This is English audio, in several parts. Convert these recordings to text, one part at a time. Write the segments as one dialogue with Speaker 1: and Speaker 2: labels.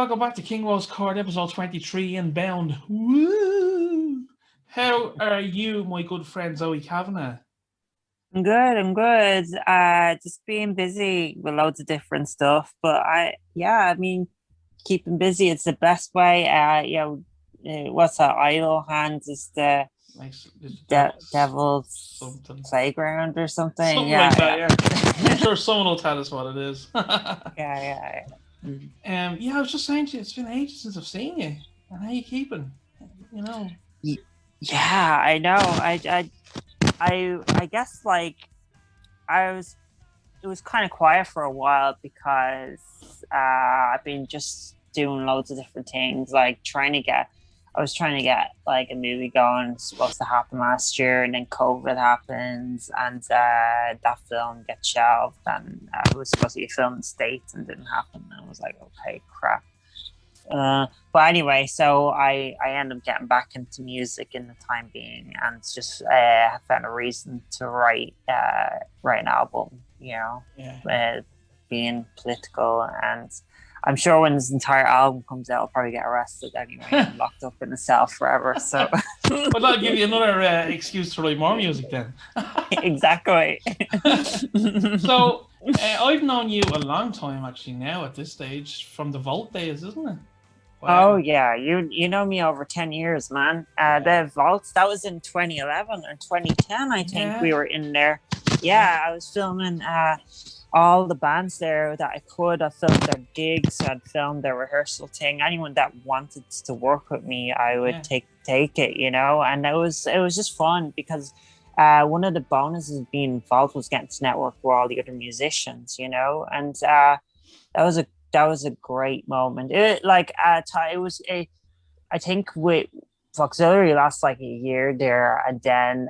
Speaker 1: welcome back to KingWoes Court, episode 23 inbound. Woo! How are you, my good friend Zoe Kavanagh?
Speaker 2: I'm good. I'm good. Just being busy with loads of different stuff. But I mean, keeping busy, it's the best way. What's that? Idle hands is the
Speaker 1: Nice.
Speaker 2: devil's
Speaker 1: Something.
Speaker 2: playground or something.
Speaker 1: Something
Speaker 2: Yeah,
Speaker 1: like that,
Speaker 2: yeah.
Speaker 1: yeah. I'm sure someone will tell us what it is.
Speaker 2: Yeah. Mm.
Speaker 1: Yeah, I was just saying to you, it's been ages since I've seen you. And how you keeping? You know.
Speaker 2: Y- Yeah, I know. I guess like I was. It was kind of quiet for a while because I've been just doing loads of different things, like I was trying to get like a movie going. It's supposed to happen last year, and then COVID happens, and that film gets shelved. And it was supposed to be filmed in the States and didn't happen. And I was like, okay, crap. But anyway, so I ended up getting back into music in the time being, and just have found a reason to write an album. Being political, and I'm sure when this entire album comes out, I'll probably get arrested anyway and locked up in a cell forever. So,
Speaker 1: but that'll give you another excuse to write more music then.
Speaker 2: Exactly.
Speaker 1: So I've known you a long time actually now at this stage from the Vault days, isn't it?
Speaker 2: Wow. Oh yeah, you know me over 10 years, man. The Vaults, that was in 2011 or 2010, I think we were in there. Yeah, I was filming all the bands there that I could. I filmed their gigs, I'd filmed their rehearsal thing. Anyone that wanted to work with me, I would take it, and it was just fun because one of the bonuses of being involved was getting to network with all the other musicians, and that was a great moment. I think with Voxillary last like a year there, and then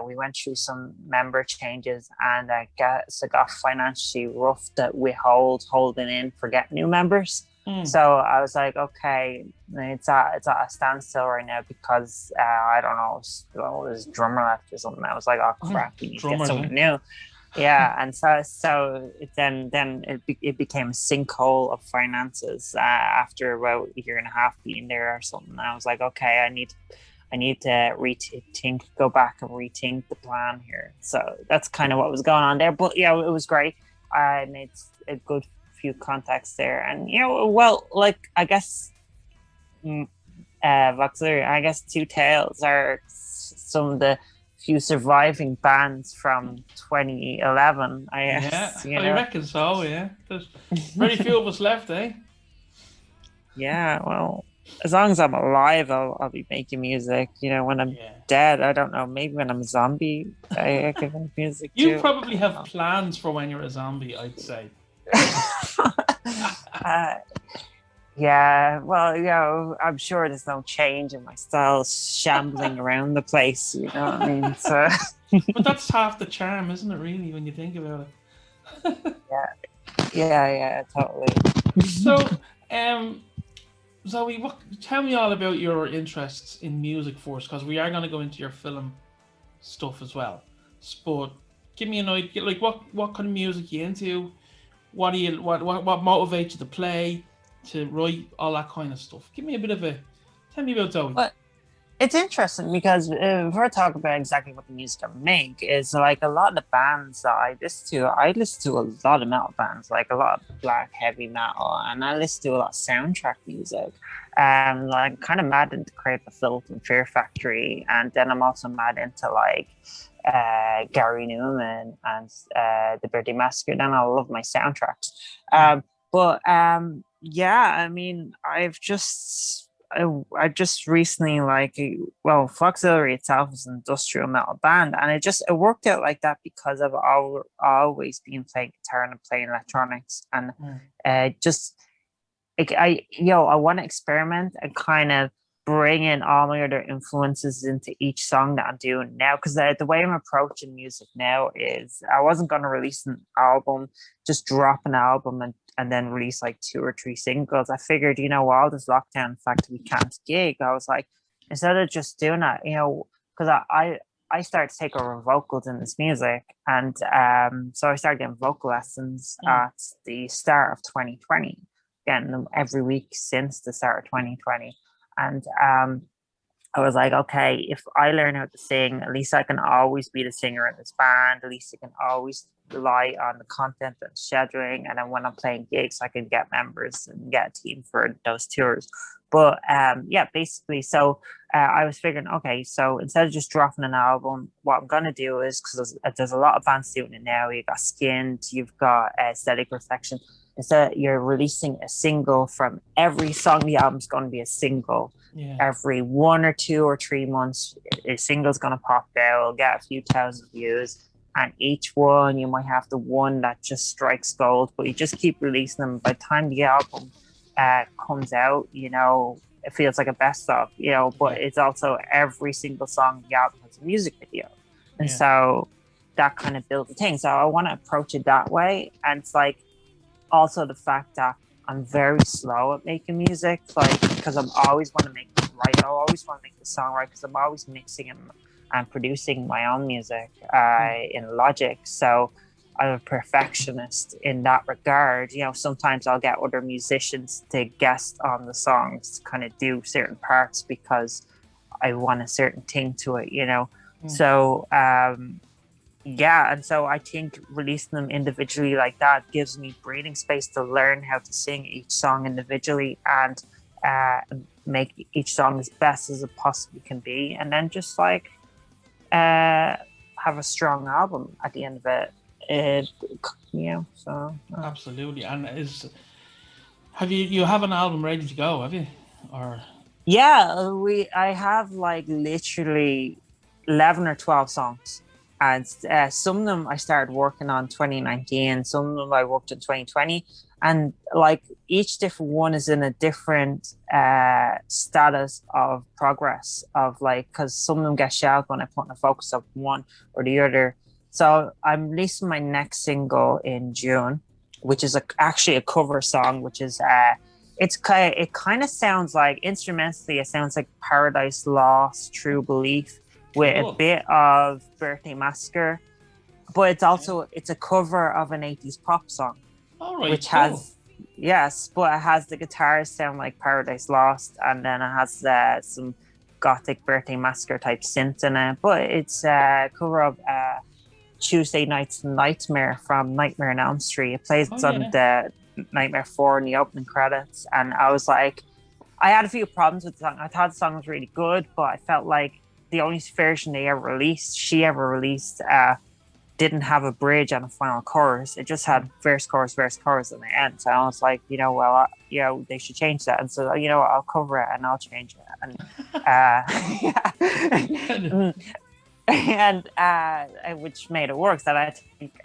Speaker 2: we went through some member changes, and I guess it got financially rough that we holding in for getting new members. So I was like, okay, it's at a standstill right now because I don't know, there's a drummer left or something. I was like, oh crap, we need to get someone new. Yeah, and so then it became a sinkhole of finances after about a year and a half being there or something. I was like, okay, I need to go back and rethink the plan here. So that's kind of what was going on there. But yeah, it was great. I made a good few contacts there, and I guess Voxillary, I guess Two Tails are some of the few surviving bands from 2011, I guess.
Speaker 1: Yeah, I reckon so. Yeah, there's very few of us left, eh?
Speaker 2: Yeah, well, as long as I'm alive, I'll be making music. When I'm dead, I don't know. Maybe when I'm a zombie, I can make music.
Speaker 1: You probably have plans for when you're a zombie, I'd say.
Speaker 2: Yeah, well, I'm sure there's no change in my style shambling around the place, you know what I mean? So
Speaker 1: but that's half the charm, isn't it, really, when you think about
Speaker 2: it? Yeah, totally.
Speaker 1: So, Zoe, tell me all about your interests in music first, because we are going to go into your film stuff as well. But give me an idea, like what kind of music you into? What motivates you to play, to write, all that kind of stuff? Tell me about Zoe.
Speaker 2: But it's interesting because if we're talking about exactly what the music I make is like a lot of the bands that I listen to a lot of metal bands, like a lot of black heavy metal, and I listen to a lot of soundtrack music. Like kind of mad into Crave the Filth and Fear Factory, and then I'm also mad into like Gary Newman and the Birthday Massacre. Then I love my soundtracks. Yeah, I mean, I just recently Voxillary itself is an industrial metal band, and it worked out like that because I've always been playing guitar and playing electronics, and I want to experiment and kind of bring in all my other influences into each song that I'm doing now, because the way I'm approaching music now is I wasn't going to release an album, just drop an album and then release like 2 or 3 singles. I figured, all this lockdown, the fact that we can't gig, I was like, instead of just doing that, because I started to take over vocals in this music, and so I started getting vocal lessons at the start of 2020. getting them every week since the start of 2020. And I was like, okay, if I learn how to sing, at least I can always be the singer in this band. At least I can always rely on the content and scheduling. And then when I'm playing gigs, I can get members and get a team for those tours. But yeah, basically, so I was figuring, okay, so instead of just dropping an album, what I'm going to do is, because there's a lot of bands doing it now, you've got Skinned, you've got Aesthetic Reflection, instead you're releasing a single from every song. The album's going to be a single. Yeah. Every 1 or 2 or 3 months, a single's going to pop out, it'll get a few thousand views. And each one, you might have the one that just strikes gold, but you just keep releasing them. By the time the album comes out, you know, it feels like a best of, you know, but it's also every single song the album has a music video. And so that kind of builds a thing. So I want to approach it that way. And it's like also the fact that I'm very slow at making music, like, because I'm always want to make it right. I always want to make the song right because I'm always mixing and producing my own music in Logic. So I'm a perfectionist in that regard. You know, sometimes I'll get other musicians to guest on the songs to kind of do certain parts because I want a certain thing to it, you know. So yeah, and so I think releasing them individually like that gives me breathing space to learn how to sing each song individually and make each song as best as it possibly can be, and then just like have a strong album at the end of it. You know, so
Speaker 1: absolutely. And you have an album ready to go, have you? Or
Speaker 2: yeah, I have like literally 11 or 12 songs. And some of them I started working on 2019, some of them I worked in 2020. And like each different one is in a different status of progress of like, because some of them get shelved when I put in a focus of one or the other. So I'm releasing my next single in June, which is actually a cover song, which is it kind of sounds like, instrumentally, it sounds like Paradise Lost, True Belief, with a bit of Birthday Massacre, but it's also it's a cover of an 80s pop song, which has but it has the guitars sound like Paradise Lost, and then it has some gothic Birthday Massacre type synth in it. But it's a cover of Tuesday Night's Nightmare from Nightmare on Elm Street. It plays on the Nightmare 4 in the opening credits, and I was like, I had a few problems with the song. I thought the song was really good, but I felt like the only version she ever released didn't have a bridge and a final chorus. It just had verse, chorus, and the end. So I was like, you know, well, you know, they should change that. And so, you know, I'll cover it and I'll change it. And which made it work. That I think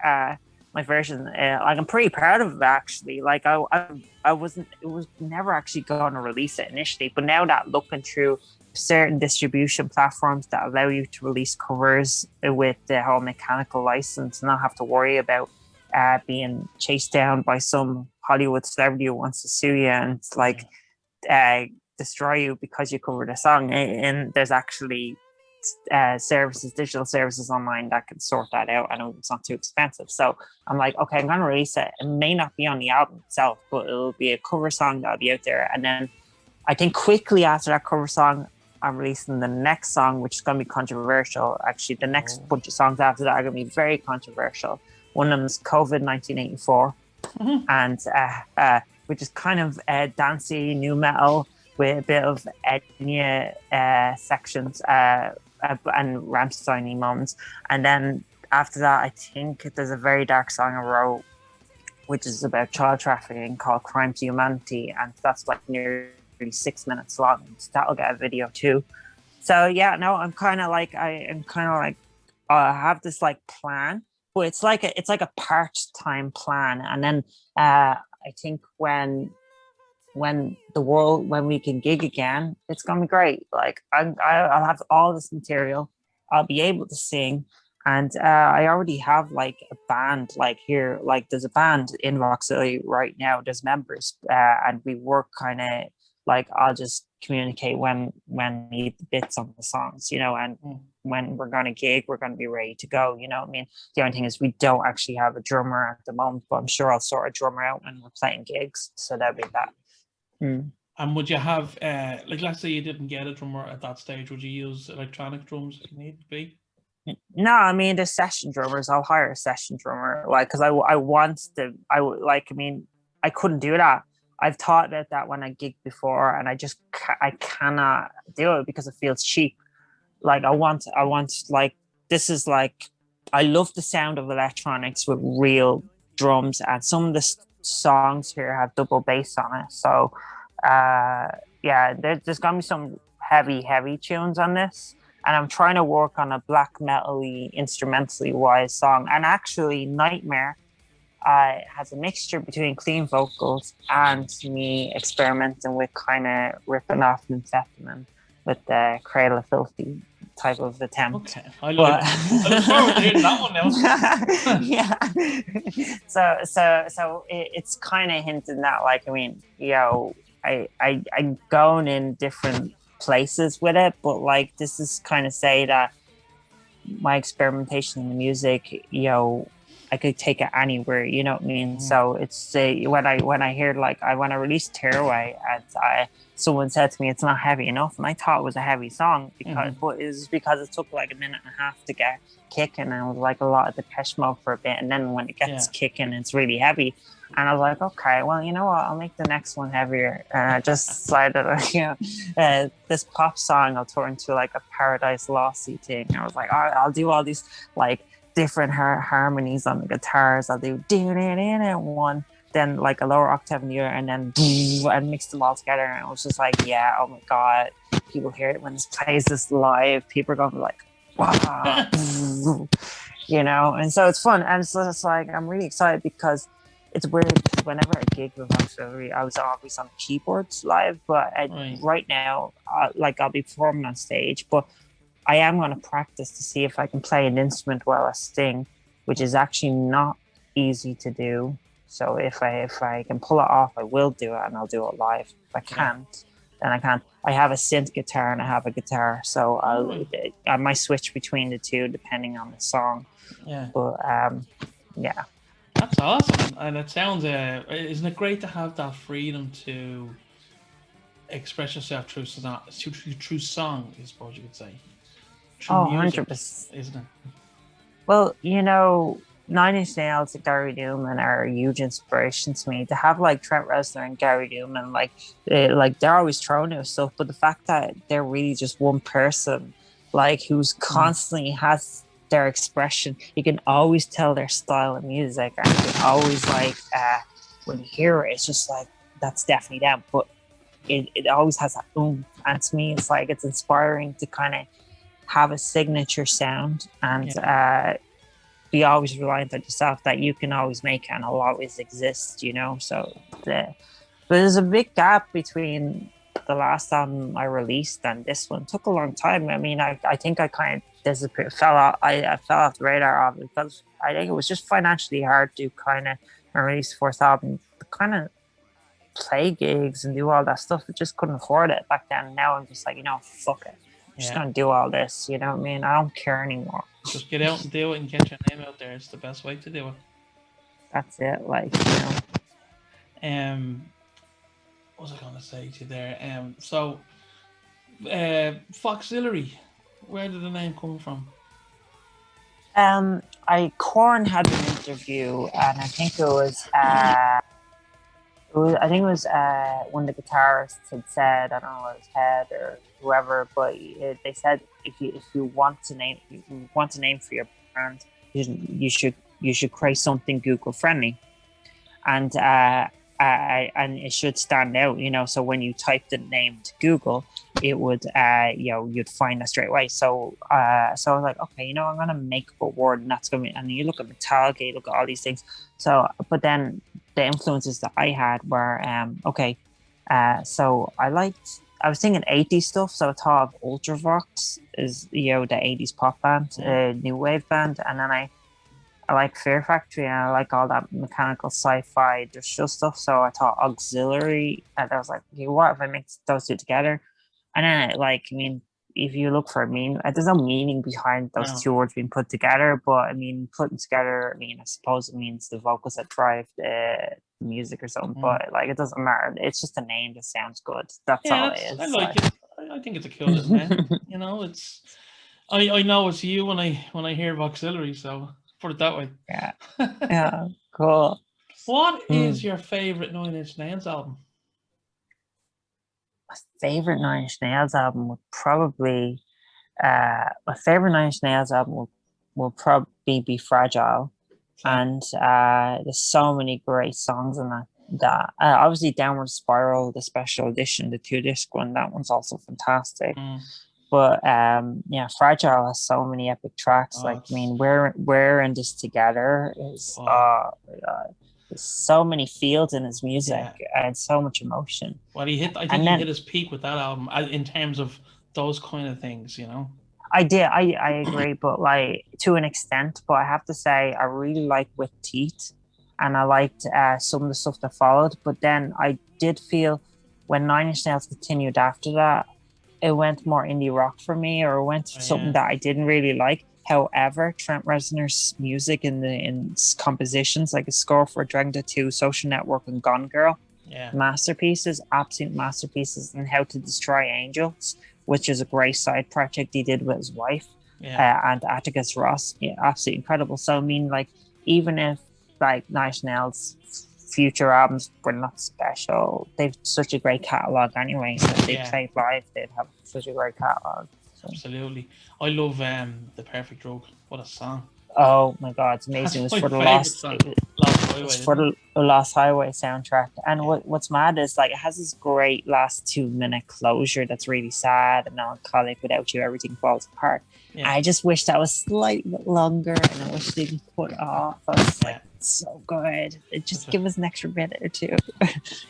Speaker 2: my version, like, I'm pretty proud of it actually. Like I wasn't, it was never actually going to release it initially, but now that looking through certain distribution platforms that allow you to release covers with the whole mechanical license and not have to worry about being chased down by some Hollywood celebrity who wants to sue you and like destroy you because you covered a song. And there's actually digital services online that can sort that out. I know it's not too expensive. So I'm like, okay, I'm going to release it. It may not be on the album itself, but it'll be a cover song that'll be out there. And then I think quickly after that cover song, I'm releasing the next song, which is going to be controversial. Actually, the next bunch of songs after that are going to be very controversial. One of them is COVID 1984, and which is kind of dancey new metal with a bit of Enya sections and Rammstein moments. And then after that, I think there's a very dark song I wrote, which is about child trafficking, called Crime to Humanity, and that's like nearly 6 minutes long. So that'll get a video too. So yeah, no, I'm kind of like I have this like plan, but it's like a part-time plan. And then I think when we can gig again, it's gonna be great. Like I'll have all this material, I'll be able to sing, and I already have like a band like here. Like there's a band in Voxillary right now. There's members, and we work kind of like I'll just communicate when we need the bits on the songs, you know, and when we're going to gig, we're going to be ready to go. You know what I mean? The only thing is we don't actually have a drummer at the moment, but I'm sure I'll sort a drummer out when we're playing gigs. So that'd be that.
Speaker 1: And would you have, like, let's say you didn't get a drummer at that stage, would you use electronic drums if you need to be?
Speaker 2: No, I mean, the session drummers, I'll hire a session drummer, like, because I mean, I couldn't do that. I've thought about that when I gigged before, and I cannot do it because it feels cheap. Like I want like, this is like, I love the sound of electronics with real drums, and some of the songs here have double bass on it. So, yeah, there's gonna be some heavy tunes on this, and I'm trying to work on a black metal-y, instrumentally wise song. And actually, Nightmare has a mixture between clean vocals and me experimenting with kind of ripping off amphetamine with the Cradle of Filthy type of attempt.
Speaker 1: Okay, I look forward to hearing that one now.
Speaker 2: Yeah. So it's kind of hinting that, like, I mean, you know, I'm going in different places with it, but like, this is kind of say that my experimentation in the music, you know, I could take it anywhere, you know what I mean? So it's when I hear, like, when I released Tearaway, and someone said to me it's not heavy enough, and I thought it was a heavy song but it was because it took like a minute and a half to get kicking, and it was like a lot of Depeche Mode for a bit, and then when it gets kicking, it's really heavy. And I was like, okay, well, you know what, I'll make the next one heavier. And I just decided, you know, this pop song I'll turn into like a Paradise Lost-y thing. I was like, all right, I'll do all these like different harmonies on the guitars. I'll do one, then like a lower octave in the other, and then and mix them all together. And I was just like, yeah, oh my god, people hear it when this plays this live. People are going to be like, wow, you know. And so it's fun, and so it's like, I'm really excited because it's weird. Whenever I gig with Voxillary, I was always on keyboards live, but right now, like, I'll be performing on stage, but I am going to practice to see if I can play an instrument while I sing, which is actually not easy to do. So if I can pull it off, I will do it, and I'll do it live. If I can't, then I can't. I have a synth guitar and I have a guitar, so I might switch between the two depending on the song.
Speaker 1: Yeah.
Speaker 2: But yeah.
Speaker 1: That's awesome, and it sounds. Isn't it great to have that freedom to express yourself through song? I suppose you could say.
Speaker 2: Oh, 100%,
Speaker 1: isn't it?
Speaker 2: Well, you know, Nine Inch Nails and Gary Newman are a huge inspiration to me. To have like Trent Reznor and Gary Newman, like they're always throwing new stuff, but the fact that they're really just one person, like, who's constantly has their expression, you can always tell their style of music, and you can always, like, when you hear it, it's just like, that's definitely them. But it always has that and to me, it's like, it's inspiring to kind of have a signature sound, and be always reliant on yourself, that you can always make it and it'll always exist, you know. So but there's a big gap between the last album I released and this one. It took a long time. I mean, I think I kind of disappeared, I fell off the radar of it, because I think it was just financially hard to kind of release the fourth album, to kind of play gigs and do all that stuff. I just couldn't afford it back then. Now I'm just like, you know, fuck it, I'm just gonna do all this, you know what I mean? I don't care anymore.
Speaker 1: Just get out and do it and get your name out there. It's the best way to do it.
Speaker 2: That's it, like, you know.
Speaker 1: What was I gonna say to you there? So Voxillary, where did the name come from?
Speaker 2: Korn had an interview, and I think it was one of the guitarists had said, I don't know, it was Head or whoever, but they said if you want a name for your brand, you should create something Google friendly, and it should stand out, you know. So when you type the name to Google, it would you'd find it straight away. So I was like, okay, you know, I'm gonna make up a word, and that's gonna be, and you look at Metallica, you look at all these things. So, but then the influences that I had were so I was thinking 80s stuff, so I thought of Ultravox is, you know, the 80s pop band, new wave band, and then I like Fear Factory and I like all that mechanical sci-fi industrial stuff. So I thought Auxiliary, and I was like, okay, what if I mix those two together? And then, like, I mean, if you look for a meaning, there's no meaning behind those
Speaker 1: No.
Speaker 2: two words being put together. But I mean, putting together, I mean, I suppose it means the vocals that drive the music or something.
Speaker 1: Mm.
Speaker 2: But like, it doesn't matter. It's just a name that sounds good. That's all it
Speaker 1: I
Speaker 2: is.
Speaker 1: like it. I think it's a cool little name. You know, it's I know it's you when I hear Voxillary, so put it that way.
Speaker 2: Yeah, yeah, cool.
Speaker 1: What
Speaker 2: Hmm.
Speaker 1: is your favorite Nine Inch Nails album?
Speaker 2: My favorite Nine Inch Nails album would probably my favorite Nine Inch Nails album will probably be Fragile,
Speaker 1: Same.
Speaker 2: and there's so many great songs in that. Obviously Downward Spiral, the special edition, the 2 disc one, that one's also fantastic.
Speaker 1: Mm.
Speaker 2: But yeah, Fragile has so many epic tracks.
Speaker 1: Oh,
Speaker 2: like, I mean, we're in this together is there's so many fields in his music and so much emotion.
Speaker 1: Well, I think he hit his peak with that album in terms of those kind of things, you know.
Speaker 2: I did. I agree, but like to an extent. But I have to say, I really like With Teeth, and I liked some of the stuff that followed. But then I did feel when Nine Inch Nails continued after that, it went more indie rock for me, or it went to something that I didn't really like. However, Trent Reznor's music in compositions, like a score for Dragon Tattoo, Social Network, and Gone Girl, masterpieces, absolute masterpieces. And How to Destroy Angels, which is a great side project he did with his wife, and Atticus Ross, absolutely incredible. So I mean, like, even if like Nine Inch Nails future albums were not special, they've such a great catalog anyway. So if they played live, they'd have such a great catalog. So.
Speaker 1: Absolutely, I love The Perfect Drug. What a song!
Speaker 2: Oh my god, it's amazing. It was for the Lost Highway soundtrack. And what's mad is like it has this great last 2-minute closure that's really sad and melancholic. Without you, everything falls apart. I just wish that was slightly longer, and I wish they didn't cut off. I was like, so good. It just give us an extra minute or two.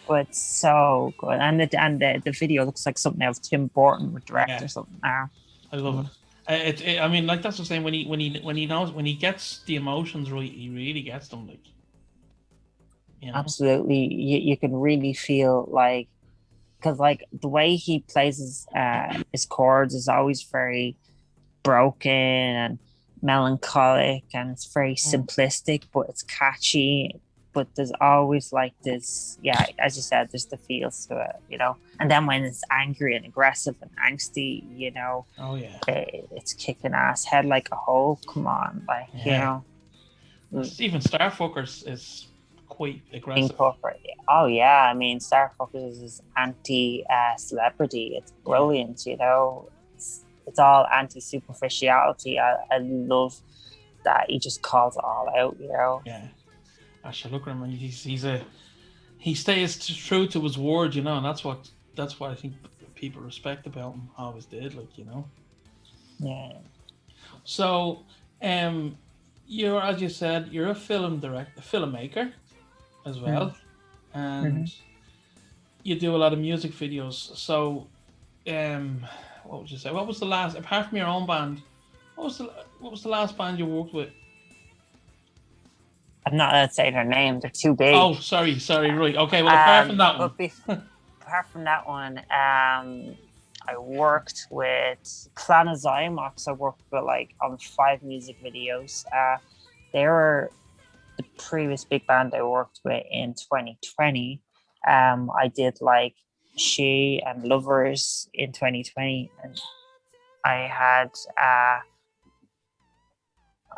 Speaker 2: But so good. And the video looks like something else Tim Burton would direct or something. I
Speaker 1: love it. I mean, like, that's the same when he knows, when he gets the emotions right, he really gets them, like, you know?
Speaker 2: Absolutely. You can really feel like, because like the way he plays his chords is always very broken and melancholic, and it's very simplistic, but it's catchy. But there's always like this, as you said, there's the feels to it, you know. And then when it's angry and aggressive and angsty, you know, it's kicking ass. Head Like a Hole, come on, like, you know.
Speaker 1: Even Starfuckers is quite aggressive.
Speaker 2: Oh yeah, I mean, Starfuckers is anti-celebrity. It's brilliant, you know. It's all anti-superficiality. I love that he just calls it all out, you know.
Speaker 1: Yeah. I should look at him, and he stays true to his word, you know, and that's what I think people respect about him. Always did, like, you know.
Speaker 2: Yeah.
Speaker 1: So, you're, as you said, you're a filmmaker as well, and you do a lot of music videos. So, what would you say? What was the last, apart from your own band, what was the last band you worked with?
Speaker 2: I'm not allowed to say their name. They're too big.
Speaker 1: Oh, sorry. Right. Okay. Well, apart from that one.
Speaker 2: Apart from that one, I worked with Planet Zymox. I worked with on 5 music videos. They were the previous big band I worked with in 2020. I did She and Lovers in 2020, and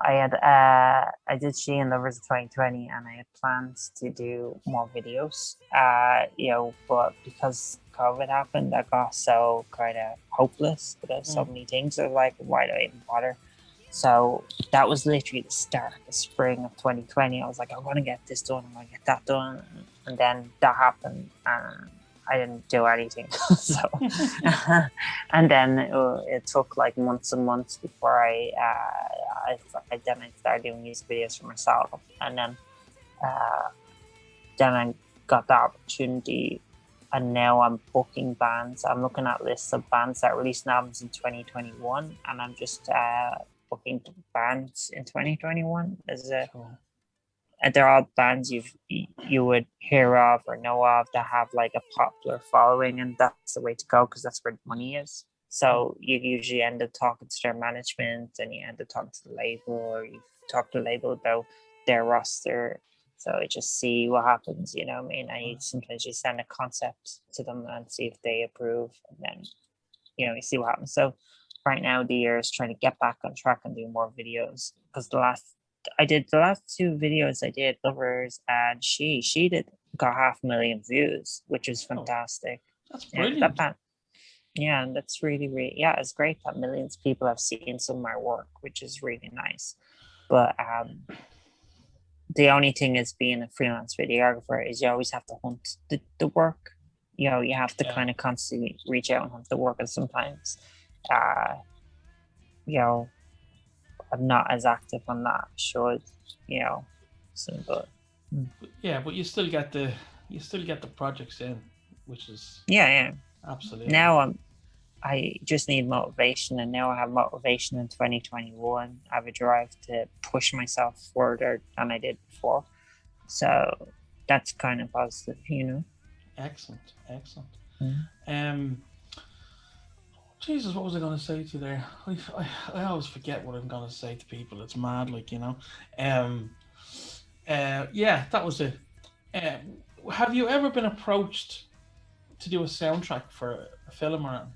Speaker 2: I did She and Lovers in 2020, and I had plans to do more videos, but because COVID happened, I got so kind of hopeless about so many things. I was like, why do I even bother? So that was literally the start of the spring of 2020. I was like, I'm going to get this done, I'm going to get that done. And then that happened, and I didn't do anything. So, and then it took months and months before I started doing music videos for myself. And then I got the opportunity, and now I'm booking bands. I'm looking at lists of bands that released albums in 2021, and I'm just booking bands in 2021.
Speaker 1: Cool.
Speaker 2: And they're all bands you would hear of or know of that have like a popular following, and that's the way to go because that's where the money is. So you usually end up talking to their management, and you end up talking to the label, or you talk to the label about their roster. So I just see what happens, you know what I mean? Sometimes you send a concept to them and see if they approve, and then you see what happens. So right now the year is trying to get back on track and do more videos, because the last two videos I did, Lovers and She did got 500,000 views, which is fantastic.
Speaker 1: That's brilliant.
Speaker 2: Yeah, and that's really, it's great that millions of people have seen some of my work, which is really nice. But the only thing is, being a freelance videographer, is you always have to hunt the work. You have to kind of constantly reach out and hunt the work, and sometimes I'm not as active on that should, so, but
Speaker 1: you still get the projects in, which is absolutely.
Speaker 2: Now I just need motivation, and now I have motivation in 2021. I have a drive to push myself further than I did before, so that's kind of positive,
Speaker 1: Excellent. Jesus, what was I going to say to you there? I always forget what I'm going to say to people. It's mad, that was it. Have you ever been approached to do a soundtrack for a film or anything?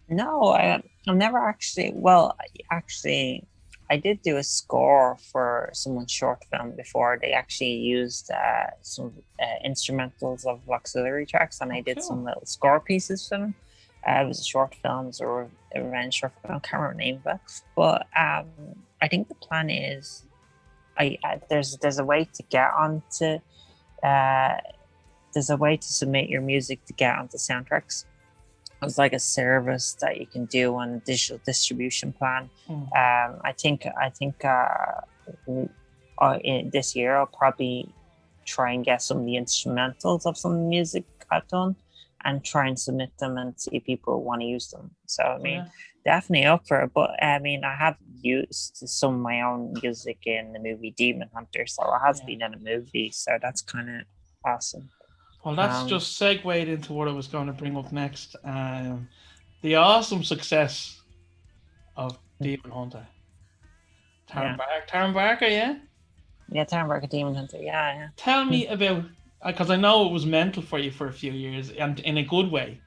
Speaker 2: No, I've never actually. Well, actually, I did do a score for someone's short film before. They actually used some instrumentals of Voxillary tracks, and I did some little score pieces for them. It was a short film, or a revenge short film. I can't remember the name of it. But I think the plan is, there's a way to get onto. There's a way to submit your music to get onto soundtracks. It's like a service that you can do on a digital distribution plan. I think this year I'll probably try and get some of the instrumentals of some music I've done and try and submit them and see if people want to use them. So I mean, definitely up for it. But I mean, I have used some of my own music in the movie Demon Hunter, so it has been in a movie. So that's kind of awesome.
Speaker 1: Well, that's just segued into what I was going to bring up next. The awesome success of Demon Hunter. Taron Barker, yeah?
Speaker 2: Yeah, Taron Barker, Demon Hunter, yeah.
Speaker 1: Tell me about, because I know it was mental for you for a few years, and in a good way.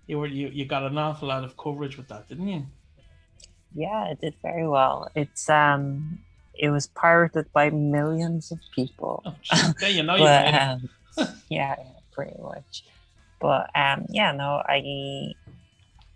Speaker 1: You got an awful lot of coverage with that, didn't you?
Speaker 2: Yeah, it did very well. It was pirated by millions of people.
Speaker 1: Oh, you know, but,
Speaker 2: yeah, pretty much. But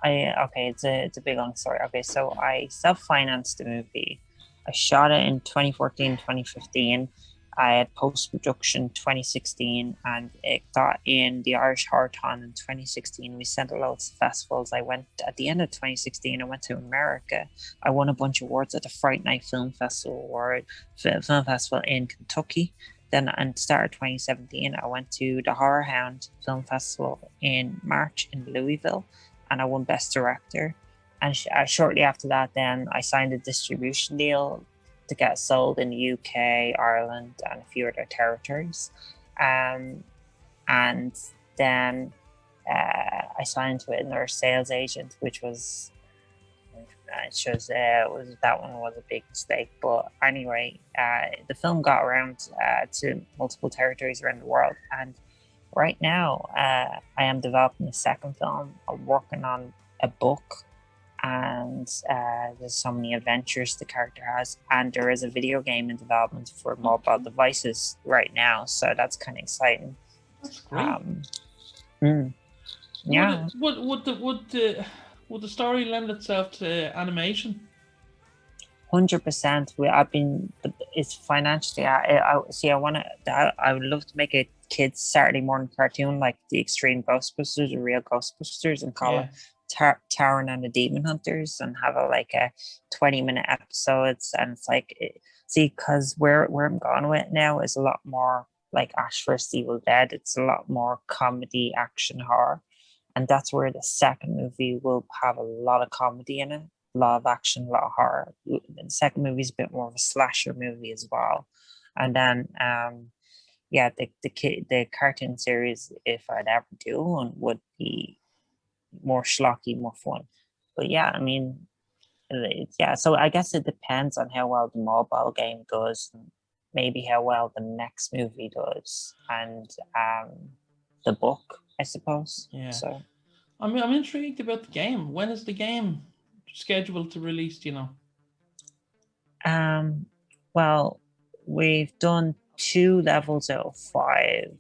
Speaker 2: it's a big long story. Okay, so I self-financed the movie. I shot it in 2014, 2015. I had post-production 2016, and it got in the Irish Horrorthon in 2016. We sent it loads to festivals. I went at the end of 2016. I went to America. I won a bunch of awards at the Fright Night Film Festival in Kentucky. Then at the start of 2017, I went to the Horror Hound Film Festival in March in Louisville, and I won Best Director. And shortly after that, then I signed a distribution deal to get sold in the UK, Ireland, and a few other territories. And then I signed with another sales agent, which was... that one was a big mistake, but anyway, the film got around to multiple territories around the world, and right now I am developing a second film. I'm working on a book, and there's so many adventures the character has, and there is a video game in development for mobile devices right now, so that's kind of exciting.
Speaker 1: That's great.
Speaker 2: Yeah.
Speaker 1: Would the story lend itself to animation?
Speaker 2: 100%. It's financially. I would love to make a kids Saturday morning cartoon like the Extreme Ghostbusters, or Real Ghostbusters, and call it Taron and the Demon Hunters, and have a 20-minute episodes. And it's because where I'm going with it now is a lot more like Ash vs. Evil Dead. It's a lot more comedy, action, horror. And that's where the second movie will have a lot of comedy in it. lot of action, a lot of horror. The second movie is a bit more of a slasher movie as well. And then yeah, the cartoon series, if I'd ever do one, would be more schlocky, more fun. But yeah, I mean, yeah. So I guess it depends on how well the mobile game does, and maybe how well the next movie does, and the book, I suppose.
Speaker 1: Yeah.
Speaker 2: So
Speaker 1: I'm intrigued about the game. When is the game scheduled to release? Do you know?
Speaker 2: well, we've done 2 levels out of 5,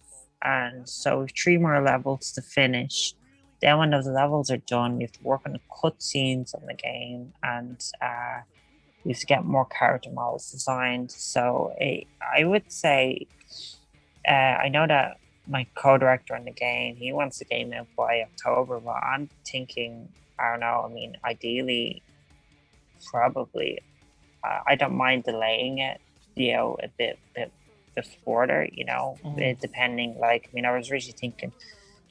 Speaker 2: and so we've 3 more levels to finish. Then when those levels are done, we have to work on the cutscenes on the game, and we have to get more character models designed. So I would say, I know that my co-director on the game, he wants the game out by October, but I'm thinking, I don't know, I mean, ideally, probably, I don't mind delaying it, a bit further, depending. Like, I mean, I was really thinking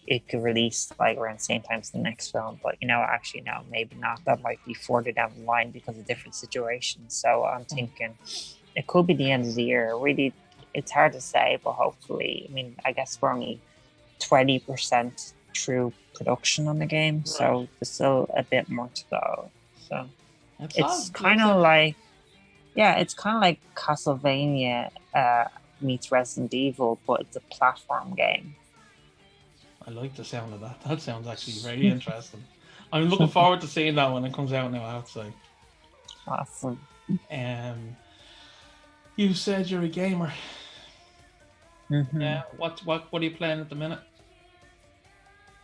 Speaker 2: it could release like around the same time as the next film, but actually no, maybe not. That might be further down the line because of different situations. So I'm thinking it could be the end of the year. Really, it's hard to say, but hopefully, I mean, I guess we're only 20% through production on the game, right. So there's still a bit more to go. So it's kind of like, yeah, it's kind of like Castlevania meets Resident Evil, but it's a platform game.
Speaker 1: I like the sound of that. That sounds actually very interesting. I'm looking forward to seeing that when it comes out now outside.
Speaker 2: Awesome.
Speaker 1: You said you're a gamer.
Speaker 2: Mm-hmm.
Speaker 1: Yeah. What are you playing at the minute?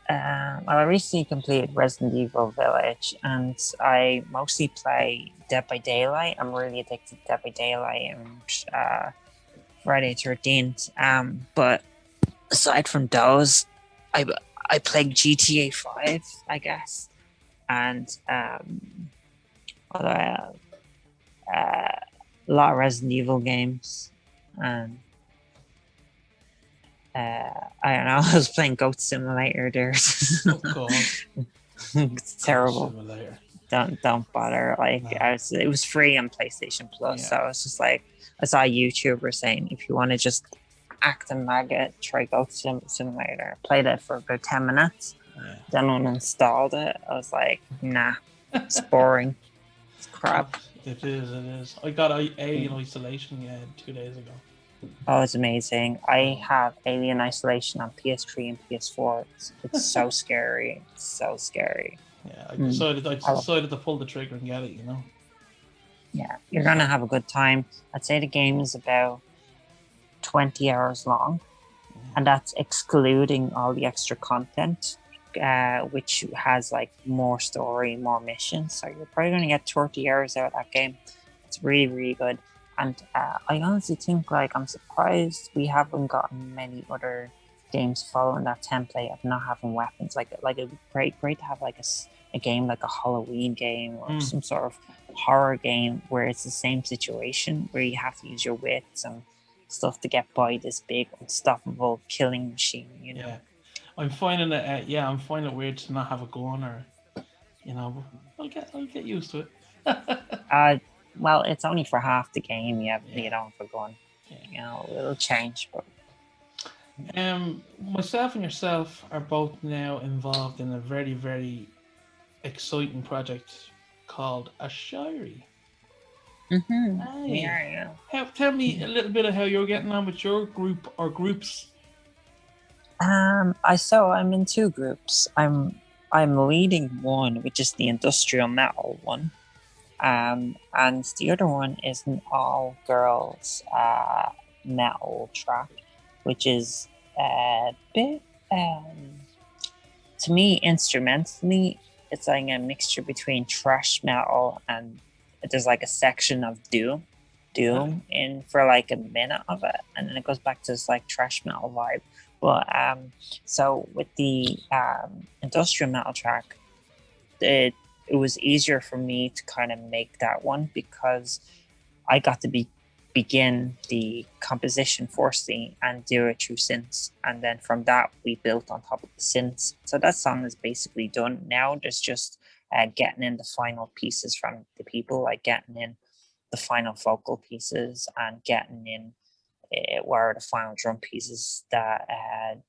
Speaker 2: Well, I recently completed Resident Evil Village, and I mostly play Dead by Daylight. I'm really addicted to Dead by Daylight and Friday the 13th. But aside from those, I played GTA 5, I guess, and a lot of Resident Evil games, and I don't know. I was playing Goat Simulator there.
Speaker 1: Oh God,
Speaker 2: it's terrible.
Speaker 1: Simulator.
Speaker 2: Don't bother. Like, no. It was free on PlayStation Plus, yeah. So I was just like, I saw a YouTuber saying, if you want to just act a maggot, try Goat Simulator. Played it for about 10 minutes. Yeah. Then uninstalled it. I was like, nah, it's boring. It's crap.
Speaker 1: It is. I got Alien Isolation 2 days ago.
Speaker 2: Oh, it's amazing. I have Alien Isolation on PS3 and PS4. It's so scary. It's so scary.
Speaker 1: Yeah, I decided to pull the trigger and get it,
Speaker 2: Yeah, you're going to have a good time. I'd say the game is about 20 hours long, and that's excluding all the extra content, which has like more story, more missions. So you're probably going to get 30 hours out of that game. It's really, really good. And I honestly think, like, I'm surprised we haven't gotten many other games following that template of not having weapons. Like it'd be great to have like a game like a Halloween game or some sort of horror game where it's the same situation where you have to use your wits and stuff to get by this big unstoppable killing machine.
Speaker 1: Yeah, I'm finding it. I'm finding it weird to not have a gun, or I'll get used to it.
Speaker 2: Well, it's only for half the game. You don't have a gun. Yeah. It'll change. But
Speaker 1: myself and yourself are both now involved in a very, very exciting project called Ashari.
Speaker 2: Mm-hmm. Yeah.
Speaker 1: Tell me a little bit of how you're getting on with your group or groups.
Speaker 2: I'm in 2 groups. I'm leading one, which is the industrial metal one. And the other one is an all-girls metal track, which is a bit, to me, instrumentally, it's like a mixture between thrash metal and there's like a section of doom in for like a minute of it, and then it goes back to this like thrash metal vibe. But so with the industrial metal track, it was easier for me to kind of make that one because I got to begin the composition firstly and do it through synths, and then from that we built on top of the synths. So that song is basically done now. There's just getting in the final pieces from the people, like getting in the final vocal pieces and getting in where the final drum pieces that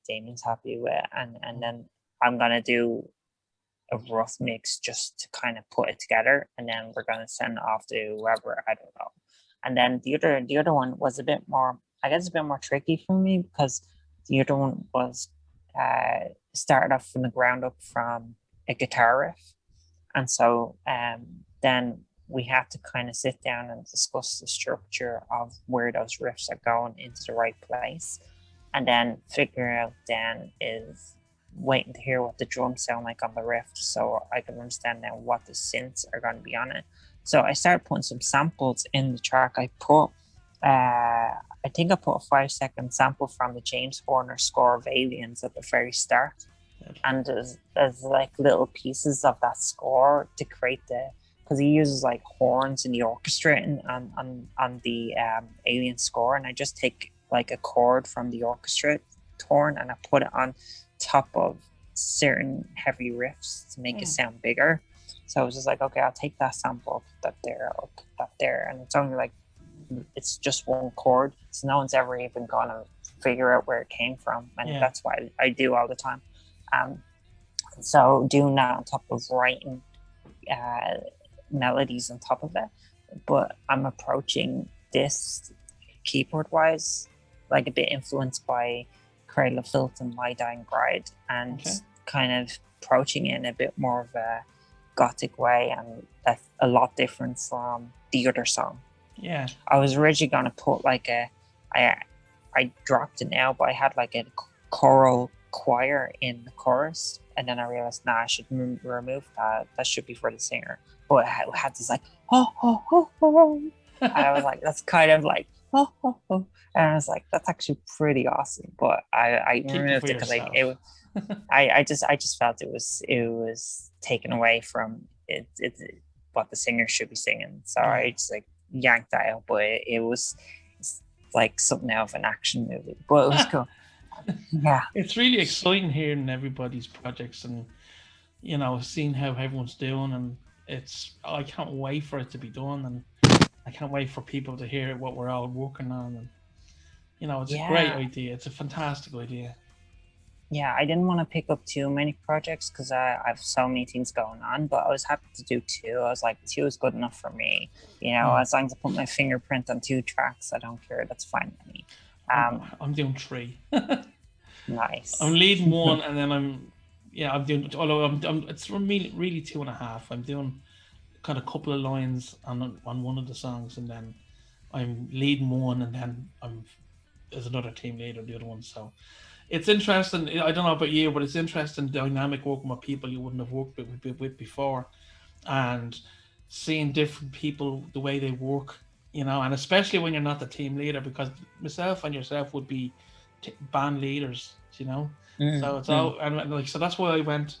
Speaker 2: Damien's happy with, and then I'm gonna do a rough mix just to kind of put it together, and then we're gonna send it off to whoever, I don't know. And then the other one was a bit more, I guess, a bit more tricky for me, because the other one was started off from the ground up from a guitar riff, and so then we have to kind of sit down and discuss the structure of where those riffs are going into the right place, and then figure out then is waiting to hear what the drums sound like on the riff, so I can understand now what the synths are going to be on it. So I started putting some samples in the track. I think I put a 5-second sample from the James Horner score of Aliens at the very start. And there's like little pieces of that score to create because he uses like horns in the orchestra on the Alien score, and I just take like a chord from the orchestra horn and I put it on top of certain heavy riffs to make it sound bigger. So I was just like, okay, I'll take that sample, put that there, I'll put that there, and it's only like, it's just one chord, so no one's ever even gonna figure out where it came from, and that's what I do all the time. So doing that on top of writing melodies on top of it, but I'm approaching this keyboard wise like a bit influenced by Cradle of Filth and My Dying Bride, and kind of approaching it in a bit more of a gothic way, and that's a lot different from the other song.
Speaker 1: Yeah,
Speaker 2: I was originally going to put like I dropped it now, but I had like a choral choir in the chorus, and then I realized, I should remove that. That should be for the singer. But I had this like, oh, oh, oh, oh. And I was like, that's kind of like, oh, oh, oh. And I was like, that's actually pretty awesome. But I removed it because I just felt it was taken away from it what the singer should be singing. So I just like yanked that out. But it was like something out of an action movie. But it was cool. Yeah,
Speaker 1: it's really exciting hearing everybody's projects and seeing how everyone's doing, and I can't wait for it to be done, and I can't wait for people to hear what we're all working on. And it's a great idea. It's a fantastic idea.
Speaker 2: Yeah, I didn't want to pick up too many projects because I have so many things going on, but I was happy to do 2. I was like, 2 is good enough for me. As long as I put my fingerprint on 2 tracks, I don't care. That's fine with me.
Speaker 1: I'm doing 3.
Speaker 2: Nice.
Speaker 1: I'm leading 1, and then I'm doing. Although it's really 2.5. I'm doing kind of a couple of lines on one of the songs, and then I'm leading 1, and then there's another team leader, the other one. So it's interesting. I don't know about you, but it's interesting dynamic working with people you wouldn't have worked with before, and seeing different people, the way they work, and especially when you're not the team leader, because myself and yourself would be band leaders, so it's all, and like, so that's why I went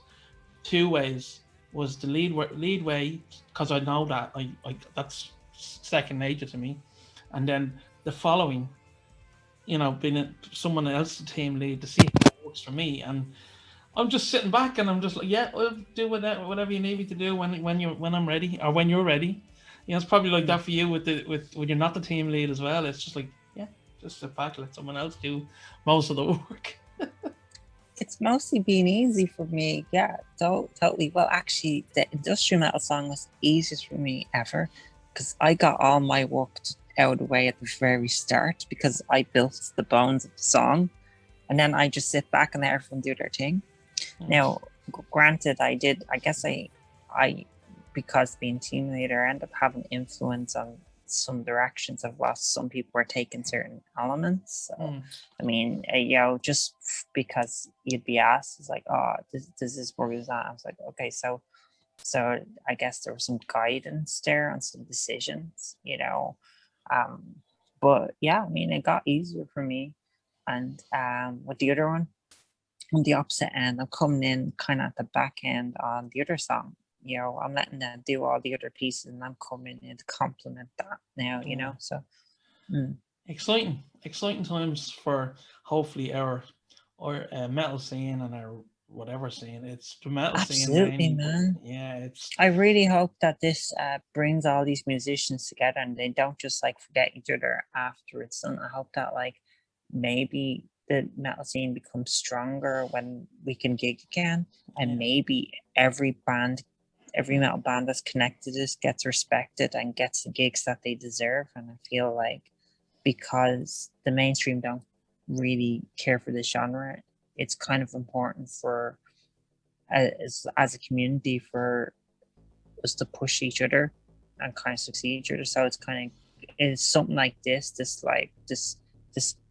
Speaker 1: 2 ways. Was the lead way, because I know that I that's second nature to me, and then the following, being someone else the team lead, to see if that works for me. And I'm just sitting back and I'm just like, I'll do whatever you need me to do when I'm ready, or when you're ready. It's probably like that for you with when you're not the team lead as well. It's just like, just sit back, let someone else do most of the work.
Speaker 2: It's mostly been easy for me. Yeah, totally. Well, actually, the industrial metal song was the easiest for me ever, because I got all my work out of the way at the very start, because I built the bones of the song, and then I just sit back and let everyone do their thing. Nice. Now, granted, I guess I because being team leader, I end up having influence on some directions of what some people were taking certain elements. So, I mean, just because you'd be asked, it's like, oh, does this work with that? I was like, okay, so I guess there was some guidance there on some decisions, but yeah, I mean, it got easier for me. And with the other one, on the opposite end, I'm coming in kind of at the back end on the other song. I'm letting them do all the other pieces, and I'm coming in to complement that now, so.
Speaker 1: Exciting times for hopefully our metal scene and our whatever scene. It's the metal scene
Speaker 2: Absolutely,
Speaker 1: mainly, but
Speaker 2: man.
Speaker 1: yeah, it's
Speaker 2: I really hope that this brings all these musicians together and they don't just like forget each other after it's done. I hope that like maybe the metal scene becomes stronger when we can gig again, and
Speaker 1: yeah.
Speaker 2: maybe every metal band that's connected to this gets respected and gets the gigs that they deserve. And I feel like because the mainstream don't really care for this genre, it's kind of important for as a community for us to push each other and kind of succeed each other. So it's kind of it's something like this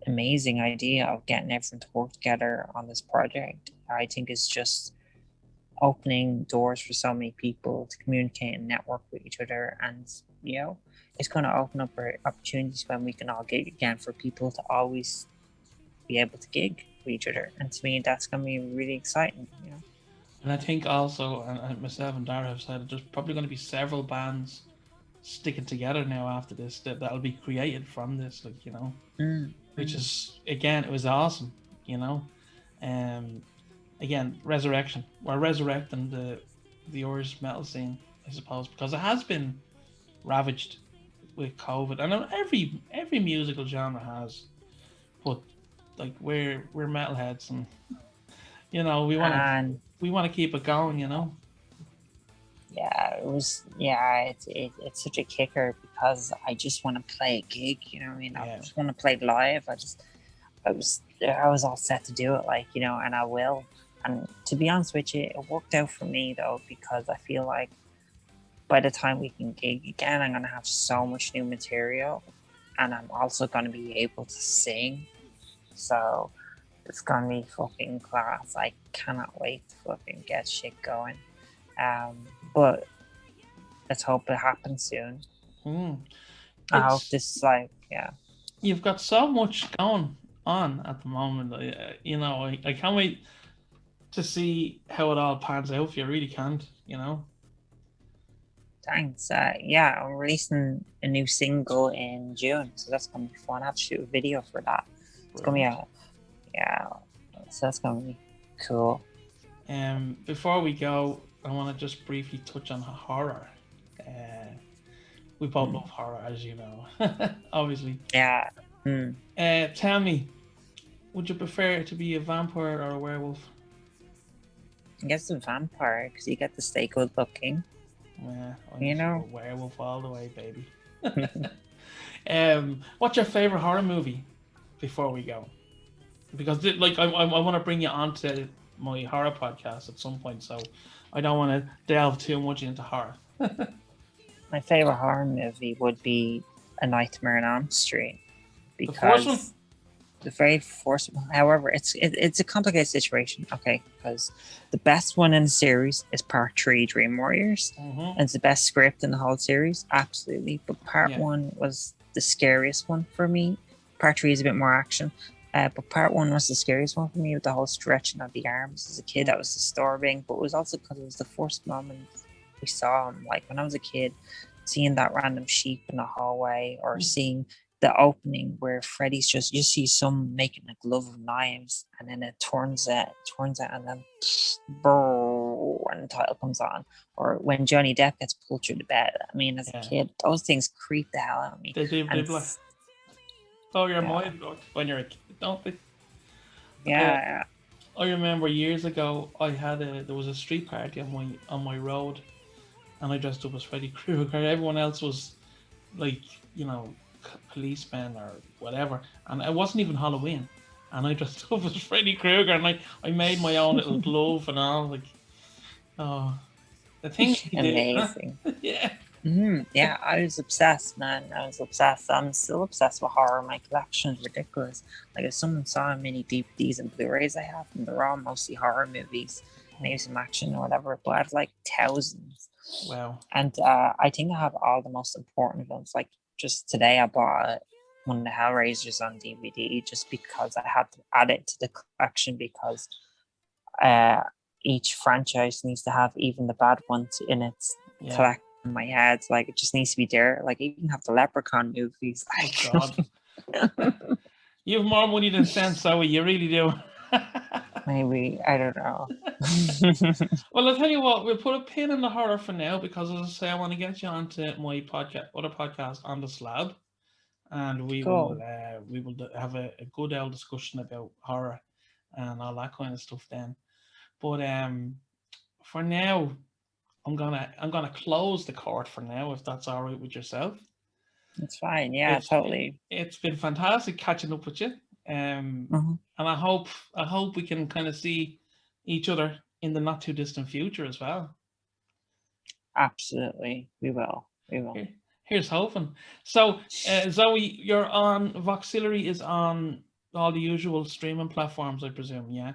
Speaker 2: amazing idea of getting everyone to work together on this project. I think is just opening doors for so many people to communicate and network with each other, and it's going to open up opportunities when we can all gig again for people to always be able to gig with each other. And to me, that's going to be really exciting.
Speaker 1: And I think also, and myself and Dara have said, there's probably going to be several bands sticking together now after this that'll be created from this, like which is again, it was awesome, again, resurrection. We're resurrecting the Irish metal scene, I suppose, because it has been ravaged with COVID, and every musical genre has, but like we're metalheads, and we want to keep it going,
Speaker 2: Yeah, it was. Yeah, it's such a kicker because I just want to play a gig. I mean, I just want to play live. I was all set to do it, and I will. And to be honest with you, it worked out for me though, because I feel like by the time we can gig again, I'm gonna have so much new material, and I'm also gonna be able to sing. So it's gonna be fucking class. I cannot wait to fucking get shit going. But let's hope it happens soon. I hope this
Speaker 1: You've got so much going on at the moment. I can't wait to see how it all pans out. If you really can't,
Speaker 2: Thanks. I'm releasing a new single in June, so that's gonna be fun. I have to shoot a video for that. It's gonna be so that's gonna be cool.
Speaker 1: Before we go, I want to just briefly touch on horror. We both love horror, as you know, obviously.
Speaker 2: Yeah.
Speaker 1: Tell me, would you prefer to be a vampire or a werewolf?
Speaker 2: I guess a vampire, because you get to stay good looking.
Speaker 1: Yeah, a werewolf all the way, baby. What's your favorite horror movie? Before we go, because I want to bring you onto my horror podcast at some point, so I don't want to delve too much into horror.
Speaker 2: My favorite horror movie would be A Nightmare on Elm Street, because the very first one. However, it's a complicated situation. Okay, because the best one in the series is Part 3, Dream Warriors, and it's the best script in the whole series, absolutely. But Part 1 was the scariest one for me. Part 3 is a bit more action. But Part 1 was the scariest one for me, with the whole stretching of the arms as a kid. That was disturbing, but it was also because it was the first moment we saw him. Like when I was a kid, seeing that random sheep in the hallway, or seeing the opening where Freddy's you see some making a glove of knives, and then it turns out, and then and the title comes on. Or when Johnny Depp gets pulled through the bed. I mean, as a kid, those things creep the hell out of me.
Speaker 1: They do. Oh, your mind when you're a kid, don't they?
Speaker 2: Yeah.
Speaker 1: I remember years ago, there was a street party on my road, and I dressed up as Freddy Krueger. Everyone else was like, policemen or whatever, and it wasn't even Halloween, and I dressed up as Freddy Krueger, and I made my own little glove and all. Like, the things he did.
Speaker 2: Amazing.
Speaker 1: Yeah.
Speaker 2: Yeah, I was obsessed, man. I was obsessed. I'm still obsessed with horror. My collection is ridiculous. Like, if someone saw how many DVDs and Blu-rays I have, and they're all mostly horror movies, maybe some action or whatever, but I have like thousands.
Speaker 1: Wow.
Speaker 2: And I think I have all the most important ones. Like, just today I bought one of the Hellraisers on DVD just because I had to add it to the collection, because each franchise needs to have even the bad ones in its collection. In my head, like, it just needs to be there. Like, you can have the Leprechaun movies.
Speaker 1: Oh God. You have more money than sense, Zoe. You really do.
Speaker 2: Maybe, I don't know.
Speaker 1: Well, I'll tell you what, we'll put a pin in the horror for now because, as I say, I want to get you onto my other podcast on the slab, and we
Speaker 2: Cool.
Speaker 1: will have a good old discussion about horror and all that kind of stuff then. But for now, I'm gonna close the court for now, if that's all right with yourself.
Speaker 2: It's fine. Yeah, totally.
Speaker 1: It's been fantastic catching up with you. And I hope we can kind of see each other in the not too distant future as well.
Speaker 2: Absolutely, we will.
Speaker 1: Here's hoping. So, Zoe, you're on Voxillary is on all the usual streaming platforms, I presume. Yeah.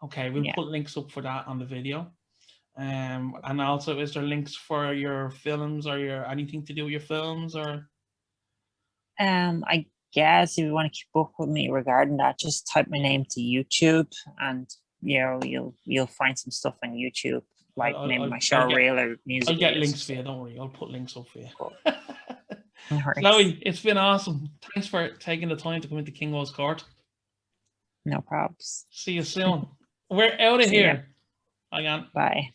Speaker 1: Okay, we'll put links up for that on the video. And also, is there links for your films or your anything to do with your films or?
Speaker 2: I guess if you want to keep up with me regarding that, just type my name to YouTube, and you'll find some stuff on YouTube, like maybe my short reel or music.
Speaker 1: I'll get links for you. Don't worry, I'll put links up for you.
Speaker 2: Cool.
Speaker 1: Chloe, it's been awesome. Thanks for taking the time to come into KingWoes Court.
Speaker 2: No problems.
Speaker 1: See you soon. We're out of here. Hang on.
Speaker 2: Bye.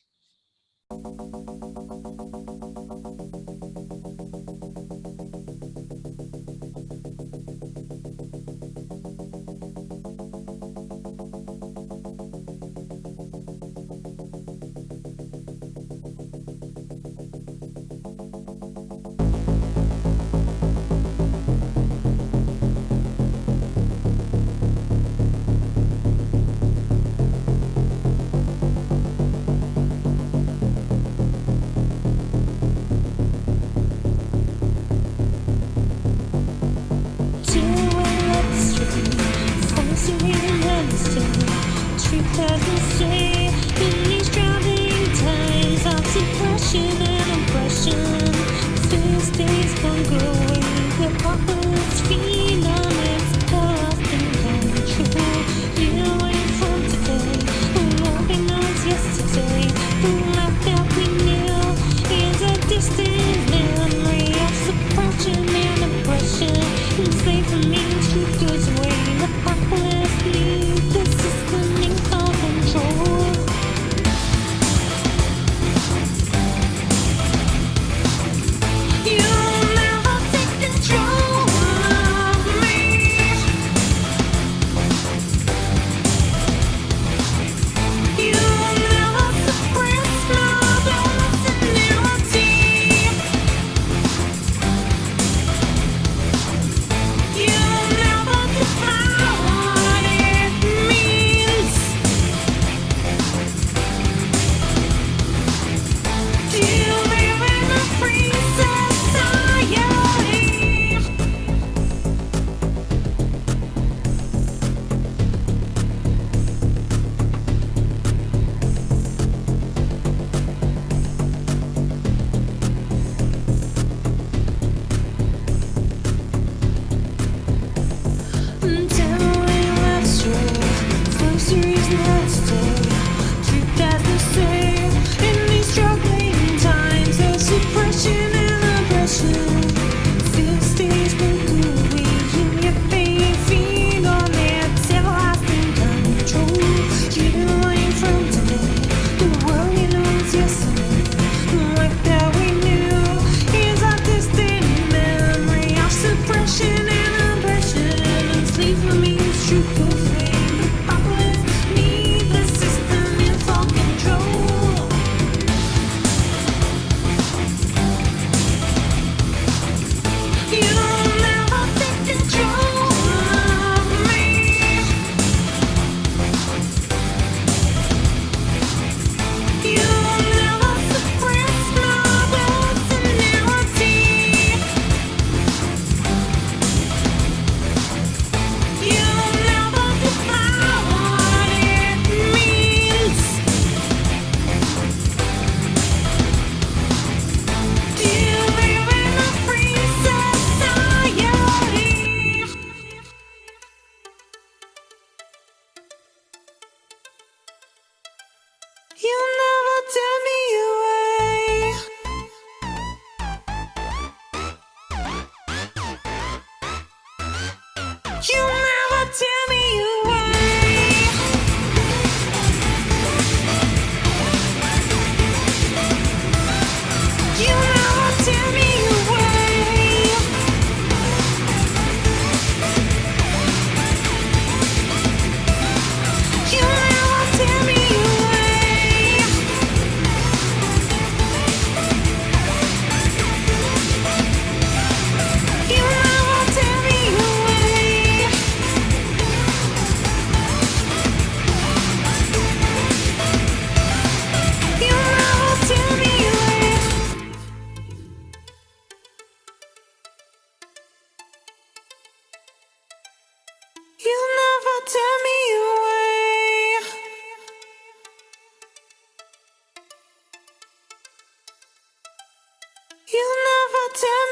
Speaker 3: You never tell me away. You'll never tear me away. You'll never tear